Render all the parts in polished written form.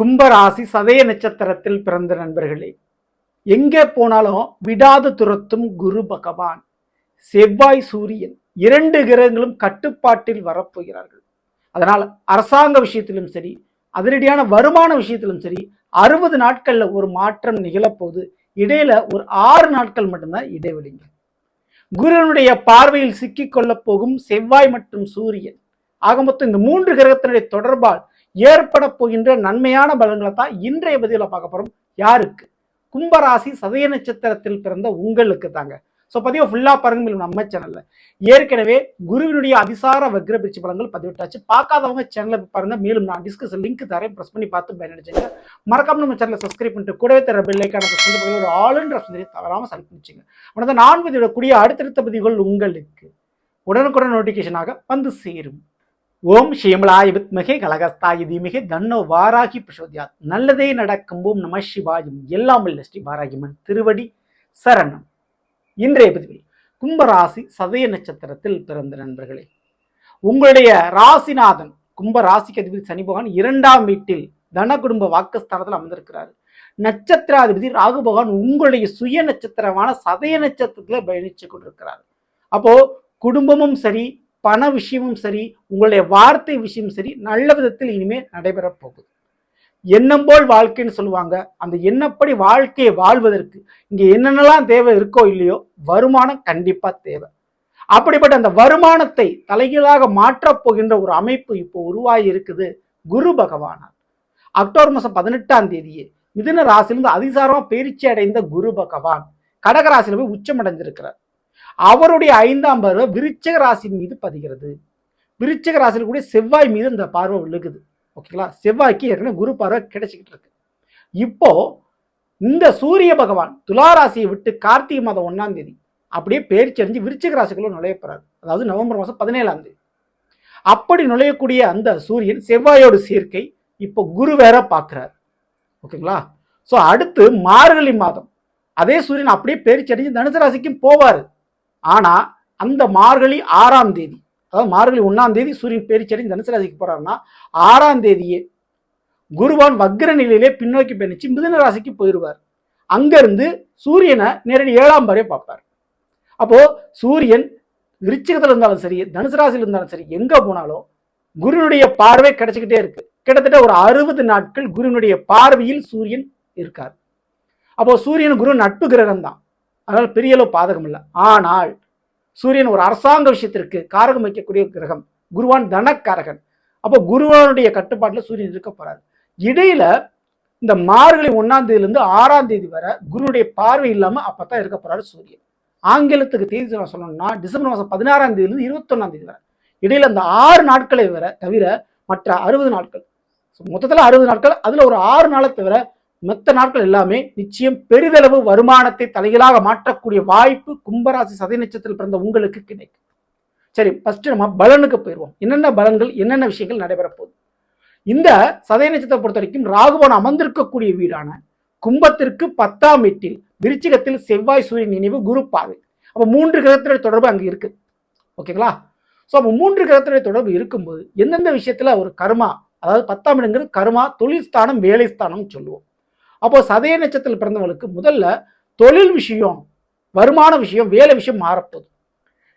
கும்பராசி சதய நட்சத்திரத்தில் பிறந்த நண்பர்களே, எங்கே போனாலும் விடாது துரத்தும் குரு பகவான், செவ்வாய், சூரியன் இரண்டு கிரகங்களும் கட்டுப்பாட்டில் வரப்போகிறார்கள். அதனால் அரசாங்க விஷயத்திலும் சரி, அதிரடியான வருமான விஷயத்திலும் சரி 60 நாட்கள்ல ஒரு மாற்றம் நிகழப்போகுது. இடையில ஒரு 6 நாட்கள் மட்டும்தான் இடைவெளிங்க. குருவனுடைய பார்வையில் சிக்கிக் கொள்ள போகும் செவ்வாய் மற்றும் சூரியன், ஆக மொத்தம் இந்த 3 கிரகத்தினுடைய தொடர்பால் ஏற்பட போகின்ற நன்மையான பலன்களை தான் இன்றைய பதிவுல பார்க்க போறோம். யாருக்கு? கும்பராசி சதய நட்சத்திரத்தில் பிறந்த உங்களுக்கு தாங்க. ஸோ பதிவை ஃபுல்லா பாருங்க. நம்ம சேனல்ல ஏற்கனவே குருவினுடைய அதிசார வக்ர பயிற்சி பலன்கள் பதிவிட்டாச்சு. பார்க்காதவங்க சேனலை பாருங்க. மேலும் நான் டிஸ்கஸ் லிங்க் தரேன், பிரஸ் பண்ணி பார்த்து பயனடைச்சுங்க. மறக்காம நம்ம சேனலை சப்ஸ்கிரைப் பண்ணிட்டு கூடவே தர பெல் ஐக்கான பிரஸ் பண்ணி ஒரு ஆளுன்ற தவறாம செலக்ட் பண்ணிச்சுங்க. உடனே நான் பதிவிடக்கூடிய அடுத்தடுத்த பதிவுகள் உங்களுக்கு உடனுக்குடன் நோட்டிபிகேஷனாக வந்து சேரும். ஓம் ஸ்ரீமலாய வித்மகே கலகஸ்தாய தீமகே தன்னோ வாராகி பிரசோத்யாத். நல்லதே நடக்கும். ஓம் நம சிவாயும். எல்லாம் வல்ல ஸ்ரீ வாராகிமன் திருவடி சரணம். இன்றைய பதிவில் கும்பராசி சதய நட்சத்திரத்தில் பிறந்த நண்பர்களே, உங்களுடைய ராசிநாதன் கும்ப ராசிக்கு அதிபதி சனி பகவான் 2ஆம் வீட்டில் தன குடும்ப வாக்குஸ்தானத்தில் அமர்ந்திருக்கிறார். நட்சத்திராதிபதி ராகு பகவான் உங்களுடைய சுய நட்சத்திரமான சதய நட்சத்திரத்தில் பயணிச்சு கொண்டிருக்கிறார். அப்போ குடும்பமும் சரி, பண விஷயமும் சரி, உங்களுடைய வார்த்தை விஷயமும் சரி நல்ல விதத்தில் இனிமேல் நடைபெறப் போகுது. எண்ணம் போல் வாழ்க்கைன்னு சொல்லுவாங்க. அந்த எண்ணப்படி வாழ்க்கையை வாழ்வதற்கு இங்க என்னென்னலாம் தேவை இருக்கோ இல்லையோ, வருமானம் கண்டிப்பா தேவை. அப்படிப்பட்ட அந்த வருமானத்தை தலைகீழாக மாற்றப் போகின்ற ஒரு அமைப்பு இப்போ உருவாகி இருக்குது. குரு பகவானார் அக்டோபர் மாதம் 18ஆம் தேதியே மிதுன ராசியிலிருந்து அதிசாரமா பயிற்சி அடைந்த குரு பகவான் கடக ராசியில போய் உச்சம் அடைந்திருக்கிறார். அவருடைய 5ஆம் பார்வை விருச்சிக ராசியின் மீது பதிகிறது. விருச்சிக ராசியில் கூட செவ்வாய் மீது இந்த பார்வை விழுகுது. ஓகேங்களா? செவ்வாய்க்கு ஏற்கனவே குரு பார்வை கிடைச்சிக்கிட்டு இருக்கு. இப்போ இந்த சூரிய பகவான் துலா ராசியை விட்டு கார்த்திகை மாதம் 1ஆம் தேதி அப்படியே பயிற்சி அடைஞ்சு விருச்சிக ராசிக்குள்ள நுழைய போறாரு. அதாவது நவம்பர் மாதம் 17ஆம் தேதி அப்படி நுழையக்கூடிய அந்த சூரியன் செவ்வாயோடு சேர்க்கை இப்போ குரு வேற பார்க்கிறார். ஓகேங்களா? ஸோ அடுத்து மார்கழி மாதம் அதே சூரியன் அப்படியே பயிற்சி அடைஞ்சு தனுசு ராசிக்கும் போவார். ஆனா அந்த மார்கழி 6ஆம் தேதி, அதாவது மார்கழி 1ஆம் தேதி சூரியன் பேரிச்சடி தனுசு ராசிக்கு போறாருன்னா 6ஆம் தேதியே குருவான் வக்ர நிலையிலே பின்னோக்கி பயணிச்சு மிதுன ராசிக்கு போயிடுவார். அங்கிருந்து சூரியனை நேரடி 7ஆம் பார்வையை பார்ப்பார். அப்போ சூரியன் விருச்சிகத்தில் இருந்தாலும் சரி, தனுசு ராசியில் இருந்தாலும் சரி, எங்க போனாலும் குருனுடைய பார்வை கிடைச்சிக்கிட்டே இருக்கு. கிட்டத்தட்ட ஒரு 60 நாட்கள் குருனுடைய பார்வையில் சூரியன் இருக்கார். அப்போ சூரியன் குரு நட்பு கிரகம் தான், அதனால பெரிய அளவு பாதகம் இல்லை. ஆனால் சூரியன் ஒரு அரசாங்க விஷயத்திற்கு காரகம் வைக்கக்கூடிய கிரகம். குருவான் தனக்காரகன். அப்போ குருவானுடைய கட்டுப்பாட்டில் சூரியன் இருக்க போறாரு. இடையில இந்த மார்கழி 1ஆம் தேதியிலிருந்து 6ஆம் தேதி வரை குருனுடைய பார்வை இல்லாம அப்பதான் இருக்க போறாரு சூரியன். ஆங்கிலத்துக்கு தேதி சொல்லணும்னா டிசம்பர் மாதம் 16ஆம் தேதியிலிருந்து 21ஆம் தேதி வரை. இடையில அந்த 6 நாட்களை வர தவிர மற்ற 60 நாட்கள், மொத்தத்தில் 60 நாட்கள், அதுல ஒரு 6 நாளை தவிர மற்ற நாட்கள் எல்லாமே நிச்சயம் பெரிதளவு வருமானத்தை தலைகளாக மாற்றக்கூடிய வாய்ப்பு கும்பராசி சதய நட்சத்திரத்தில் பிறந்த உங்களுக்கு கிடைக்கும். சரி, ஃபர்ஸ்ட் நம்ம பலனுக்கு போயிடுவோம். என்னென்ன பலன்கள், என்னென்ன விஷயங்கள் நடைபெற போகுது. இந்த சதய நட்சத்திரத்தை பொறுத்த வரைக்கும் ராகுபவன் அமர்ந்திருக்கக்கூடிய வீடான கும்பத்திற்கு 10ஆம் வீட்டில் விருச்சிகத்தில் செவ்வாய் சூரியன் நினைவு குரு பார்வை. அப்போ 3 கிரகத்தினுடைய தொடர்பு அங்கே இருக்கு. ஓகேங்களா? ஸோ அப்போ 3 கிரகத்தினுடைய தொடர்பு இருக்கும்போது எந்தெந்த விஷயத்துல ஒரு கர்மா, அதாவது 10ஆம் இடங்கிறது கர்மா, தொழில் ஸ்தானம், வேலை ஸ்தானம் சொல்லுவோம். அப்போ சதய நட்சத்திரத்தில் பிறந்தவங்களுக்கு முதல்ல தொழில் விஷயம், வருமான விஷயம், வேலை விஷயம் மாறப்போகுது.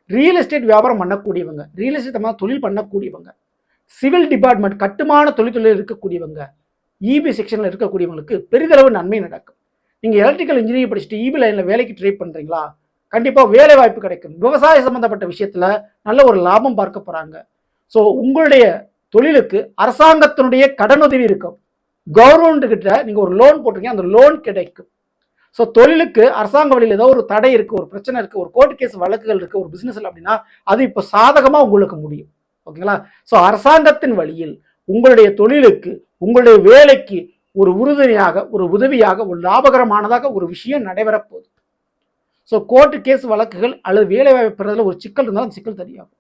ரியல் எஸ்டேட் வியாபாரம் பண்ணக்கூடியவங்க, ரியல் எஸ்டேட் தொழில் பண்ணக்கூடியவங்க, சிவில் டிபார்ட்மெண்ட் கட்டுமான தொழில் இருக்கக்கூடியவங்க, இபி செக்ஷன்ல இருக்கக்கூடியவங்களுக்கு பெரிதளவு நன்மை நடக்கும். நீங்க எலக்ட்ரிக்கல் இன்ஜினியரிங் படிச்சுட்டு இபி லைன்ல வேலைக்கு ட்ரை பண்றீங்களா, கண்டிப்பா வேலை வாய்ப்பு கிடைக்கும். விவசாய சம்பந்தப்பட்ட விஷயத்துல நல்ல ஒரு லாபம் பார்க்க போறாங்க. ஸோ உங்களுடைய தொழிலுக்கு அரசாங்கத்தினுடைய கடனுதவி இருக்கும். கவர்மெண்ட் கிட்ட நீங்க ஒரு லோன் போட்டிருக்கீங்க, அந்த லோன் கிடைக்கும். ஸோ தொழிலுக்கு அரசாங்க வழியில் ஏதோ ஒரு தடை இருக்கு, ஒரு பிரச்சனை இருக்கு, ஒரு கோர்ட் கேஸ் வழக்குகள் இருக்கு ஒரு பிசினஸ்ல அப்படின்னா அது இப்போ சாதகமா உங்களுக்கு முடியும். ஓகேங்களா? ஸோ அரசாங்கத்தின் வழியில் உங்களுடைய தொழிலுக்கு, உங்களுடைய வேலைக்கு ஒரு உறுதுணையாக, ஒரு உதவியாக, ஒரு லாபகரமானதாக ஒரு விஷயம் நடைபெற போகுது. ஸோ கோர்ட் கேஸ் வழக்குகள் அல்லது வேலை வாய்ப்பு பெறதுல ஒரு சிக்கல் இருந்தாலும் அந்த சிக்கல் தெரியாகும்.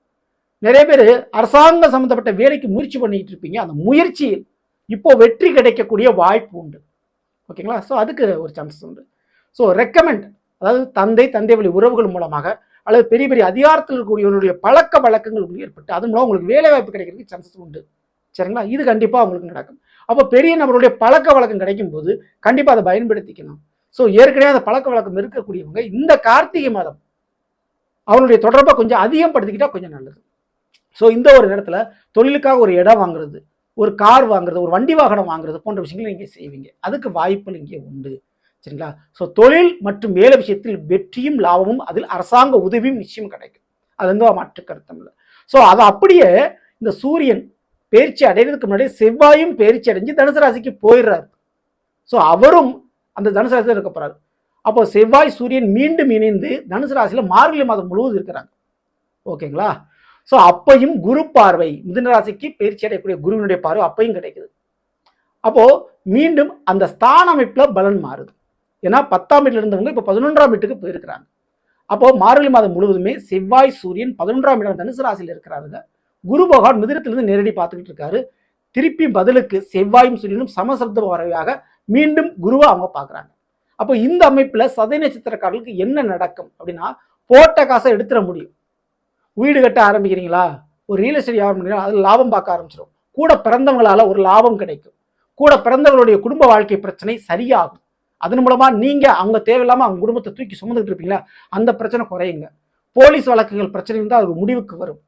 நிறைய பேர் அரசாங்க சம்பந்தப்பட்ட வேலைக்கு முயற்சி பண்ணிட்டு இருப்பீங்க. அந்த முயற்சியில் இப்போ வெற்றி கிடைக்கக்கூடிய வாய்ப்பு உண்டு. ஓகேங்களா? ஸோ அதுக்கு ஒரு சான்சஸ் உண்டு. ஸோ ரெக்கமெண்ட், அதாவது தந்தை வழி உறவுகள் மூலமாக அல்லது பெரிய பெரிய அதிகாரத்தில் இருக்கக்கூடியவருடைய பழக்க வழக்கங்கள் ஏற்பட்டு அதன் மூலம் உங்களுக்கு வேலை வாய்ப்பு கிடைக்கிறதுக்கு சான்சஸ் உண்டு. சரிங்களா? இது கண்டிப்பாக உங்களுக்கு நடக்கும். அப்போ பெரிய நபருடைய பழக்க வழக்கம் கிடைக்கும் போது கண்டிப்பாக அதை பயன்படுத்திக்கணும். ஸோ ஏற்கனவே அந்த பழக்க வழக்கம் இருக்கக்கூடியவங்க இந்த கார்த்திகை மாதம் அவருடைய தொடர்பை கொஞ்சம் அதிகப்படுத்திக்கிட்டா கொஞ்சம் நல்லது. ஸோ இந்த ஒரு நேரத்தில் தொழிலுக்காக ஒரு இடம் வாங்குறது, ஒரு கார் வாங்குறது, ஒரு வண்டி வாகனம் வாங்குறது போன்ற விஷயங்களை நீங்கள் செய்வீங்க. அதுக்கு வாய்ப்புகள் இங்கே உண்டு. சரிங்களா? ஸோ தொழில் மற்றும் வேலை விஷயத்தில் வெற்றியும் லாபமும் அதில் அரசாங்க உதவியும் நிச்சயம் கிடைக்கும். அது எந்த மாற்று கருத்தம் இல்லை. ஸோ அதை அப்படியே இந்த சூரியன் பயிற்சி அடைகிறதுக்கு முன்னாடி செவ்வாயும் பயிற்சி அடைஞ்சு தனுசு ராசிக்கு போயிடுறாரு. ஸோ அவரும் அந்த தனுசு ராசியில் இருக்க போறாரு. அப்போ செவ்வாய் சூரியன் மீண்டும் இணைந்து தனுசு ராசியில் மார்கழி மாதம் முழுவதும் இருக்கிறாங்க. ஓகேங்களா? ஸோ அப்பையும் குரு பார்வை மிதுன ராசிக்கு பயிற்சி அடையக்கூடிய குருவினுடைய பார்வை அப்பையும் கிடைக்குது. அப்போ மீண்டும் அந்த ஸ்தான அமைப்புல பலன் மாறுது. ஏன்னா 10ஆம் வீட்டில் இருந்தவங்க இப்போ 11ஆம் வீட்டுக்கு போயிருக்கிறாங்க. அப்போ மார்கழி மாதம் முழுவதுமே செவ்வாய் சூரியன் 11ஆம் இடம் தனுசு ராசியில் இருக்கிறாருங்க. குரு பகவான் மிதுனத்திலிருந்து நேரடி பார்த்துக்கிட்டு இருக்காரு. திருப்பி பதிலுக்கு செவ்வாயும் சூரியனும் சமசப்த பறவையாக மீண்டும் குருவை அவங்க பார்க்குறாங்க. அப்போ இந்த அமைப்புல சதய நட்சத்திரக்காரர்களுக்கு என்ன நடக்கும் அப்படின்னா, போட்ட காசை எடுத்துட முடியும். வீடு கட்ட ஆரம்பிக்கிறீங்களா, ஒரு ரியல் எஸ்டேட் வியாபாரம் பண்ணுறீங்களா, அதில் லாபம் பார்க்க ஆரம்பிச்சிடும். கூட பிறந்தவங்களால ஒரு லாபம் கிடைக்கும். கூட பிறந்தவங்களுடைய குடும்ப வாழ்க்கை பிரச்சனை சரியாகும். அதன் மூலமா நீங்க அவங்க தேவையில்லாம அவங்க குடும்பத்தை தூக்கி சுமந்துட்டு இருப்பீங்களா, அந்த பிரச்சனை குறையுங்க. போலீஸ் வழக்குகள் பிரச்சனை இருந்தால் அது முடிவுக்கு வரும்.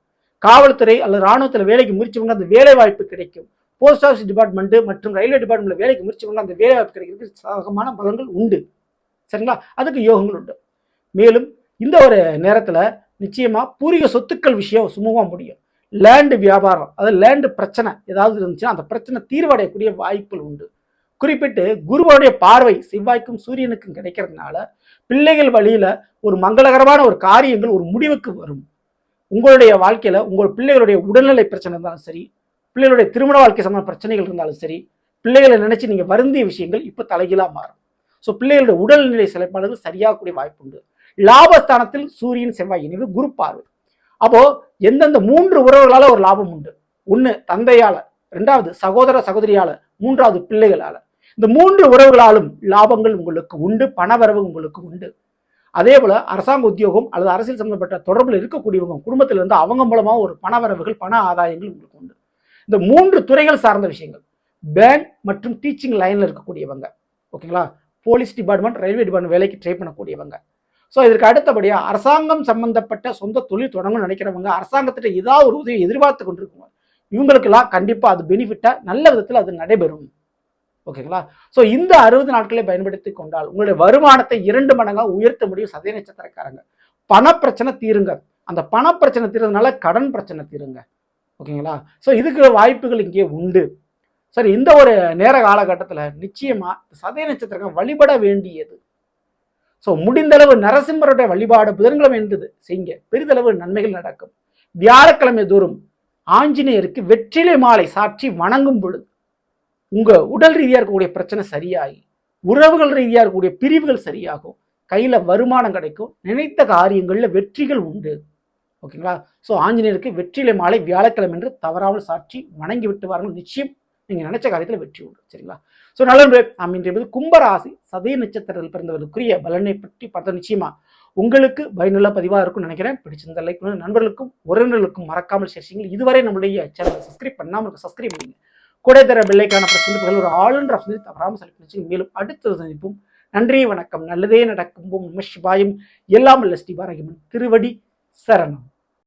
காவல்துறை அல்லது ராணுவத்தில் வேலைக்கு முயற்சிவங்க அந்த வேலை வாய்ப்பு கிடைக்கும். போஸ்ட் ஆஃபீஸ் டிபார்ட்மெண்ட் மற்றும் ரயில்வே டிபார்ட்மெண்ட்ல வேலைக்கு முயற்சிவங்க அந்த வேலை வாய்ப்பு கிடைக்கிறதுக்கு சாதகமான பலன்கள் உண்டு. சரிங்களா? அதுக்கு யோகங்கள் உண்டு. மேலும் இந்த ஒரு நேரத்தில் நிச்சயமா பூர்வீக சொத்துக்கள் விஷயம் சுமூகமா முடியும். லேண்டு வியாபாரம், அதாவது லேண்டு பிரச்சனை ஏதாவது இருந்துச்சுன்னா அந்த பிரச்சனை தீர்வடையக்கூடிய வாய்ப்புகள் உண்டு. குறிப்பிட்டு குருவோடைய பார்வை செவ்வாய்க்கும் சூரியனுக்கும் கிடைக்கிறதுனால பிள்ளைகள் வழியில ஒரு மங்களகரமான ஒரு காரியங்கள் ஒரு முடிவுக்கு வரும். உங்களுடைய வாழ்க்கையில உங்கள் பிள்ளைகளுடைய உடல்நிலை பிரச்சனை இருந்தாலும் சரி, பிள்ளைகளுடைய திருமண வாழ்க்கை சம்பந்த பிரச்சனைகள் இருந்தாலும் சரி, பிள்ளைகளை நினைச்சு நீங்க வருந்திய விஷயங்கள் இப்ப தலைகீழா மாறும். ஸோ பிள்ளைகளுடைய உடல்நிலை செயல்பாடுகள் சரியாகக்கூடிய வாய்ப்பு உண்டு. லாபஸ்தானத்தில் சூரியன் செவ்வாய் இணைவு குரு பார்வை. அப்போ எந்தெந்த 3 உறவுகளால ஒரு லாபம் உண்டு. 1 தந்தையால, 2வது சகோதர சகோதரியால, 3வது பிள்ளைகளால. இந்த 3 உறவுகளாலும் லாபங்கள் உங்களுக்கு உண்டு, பணவரவு உங்களுக்கு உண்டு. அதே போல அரசாங்க உத்தியோகம் அல்லது அரசியல் சம்பந்தப்பட்ட தொடர்பில் இருக்கக்கூடியவங்க குடும்பத்தில் இருந்து அவங்க மூலமா ஒரு பணவரவுகள் பண ஆதாயங்கள் உங்களுக்கு உண்டு. இந்த 3 துறைகள் சார்ந்த விஷயங்கள், பேங்க் மற்றும் டீச்சிங் லைன்ல இருக்கக்கூடியவங்க, ஓகேங்களா, போலீஸ் டிபார்ட்மெண்ட் ரயில்வே டிபார்ட்மெண்ட் வேலைக்கு ட்ரை பண்ணக்கூடியவங்க, ஸோ இதற்கு அடுத்தபடியாக அரசாங்கம் சம்பந்தப்பட்ட சொந்த தொழில் தொடங்கணும்னு நினைக்கிறவங்க, அரசாங்கத்திட்ட ஏதாவது ஒரு உதவி எதிர்பார்த்து கொண்டிருக்குங்க, இவங்களுக்கெல்லாம் கண்டிப்பாக அது பெனிஃபிட்டாக நல்ல விதத்தில் அது நடைபெறும். ஓகேங்களா? ஸோ இந்த 60 நாட்களை பயன்படுத்தி கொண்டால் உங்களுடைய வருமானத்தை 2 மடங்காக உயர்த்த முடியும். சதய நட்சத்திரக்காரங்க பணப்பிரச்சனை தீருங்க. அந்த பணப்பிரச்சனை தீர்றதுனால கடன் பிரச்சனை தீருங்க. ஓகேங்களா? ஸோ இதுக்கு வாய்ப்புகள் இங்கே உண்டு. சரி, இந்த ஒரு நேர காலகட்டத்தில் நிச்சயமா சதய நட்சத்திரம் வழிபட வேண்டியது, ஸோ முடிந்தளவு நரசிம்மருடைய வழிபாடு புதன்கிழமை என்பது செய்யுங்க, பெரிதளவு நன்மைகள் நடக்கும். வியாழக்கிழமை தோறும் ஆஞ்சநேயருக்கு வெற்றிலை மாலை சாற்றி வணங்கும் பொழுது உங்க உடல் ரீதியாக இருக்கக்கூடிய பிரச்சனை சரியாகி, உறவுகள் ரீதியாக இருக்கக்கூடிய பிரிவுகள் சரியாகும், கையில வருமானம் கிடைக்கும், நினைத்த காரியங்கள்ல வெற்றிகள் உண்டு. ஓகேங்களா? ஸோ ஆஞ்சநேயருக்கு வெற்றிலை மாலை வியாழக்கிழமை என்று தவறாமல் சாற்றி வணங்கி விட்டு வாருங்கள். நிச்சயம் நீங்க நினைச்ச காரியத்தில் வெற்றி உண்டு. சரிங்களா? ஸோ நல்ல நாம் இன்றைய கும்பராசி சதய நட்சத்திரத்தில் பிறந்தவர்களுக்குரிய பலனை பற்றி பார்த்த நிச்சயமா உங்களுக்கு பயனுள்ள பதிவாக இருக்கும்னு நினைக்கிறேன். பிடிச்சிருந்த லைக் பண்ணி நண்பர்களுக்கும் உறவினர்களுக்கும் மறக்காமல் ஷேர் செய்யுங்கள். இதுவரை நம்முடைய சேனலை சப்ஸ்கிரைப் பண்ணாமல் சப்ஸ்கிரைப் பண்ணுங்க. கூட தர பெல்லைக்கான பிரச்சனைகள் ஒரு ஆளுன்ற ஆப்ஷன் தவறாமல் செலக்ட் பண்ணி. மேலும் அடுத்த சந்திப்போம். நன்றி, வணக்கம். நல்லதே நடக்கும். நம சிவாயம். எல்லாம் அல்ல ஸ்ரீ பாரகிமன் திருவடி சரணம்.